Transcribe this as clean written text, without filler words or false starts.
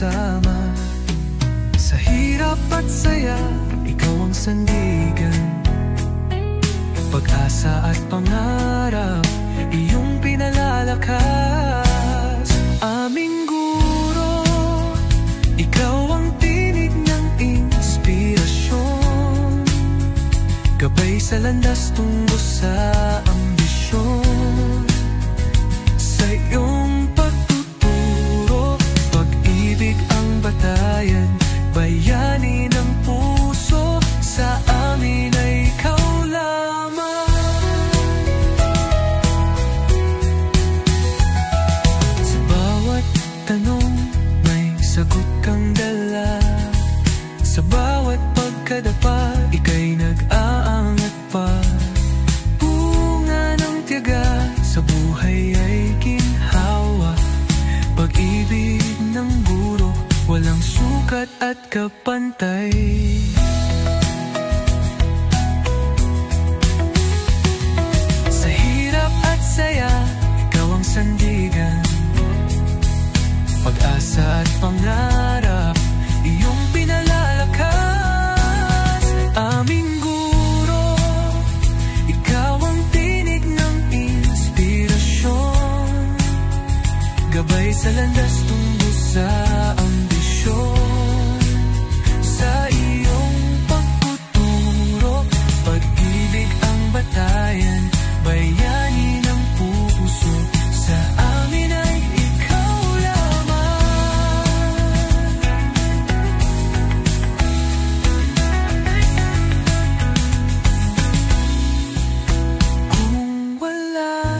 kasama. Sa hirap at saya, ikaw ang sandigan. Pag-asa at pangarap, iyong pinalalakas. Aming guro, ikaw ang tinig ng inspirasyon. Gabay sa landas tungo sa ambisyon. Sa iyong pagtuturo, pag-ibig ang batayan. Bayani ng puso, sa amin ay ikaw lamang. Sa bawat tanong, may sagot kang dala. Sa bawat pagkadapa, ika'y nag-aangat pa. Bunga ng tiyaga, sa buhay ay ginhawa. Pag-ibig ng guro, walang sukat at kapantay. Sa hirap at saya, ikaw ang sandigan. Pag-asa at pangarap, iyong pinalalakas. Aming guro, ikaw ang tinig ng inspirasyon. Gabay sa landas tungo sa ambisyon.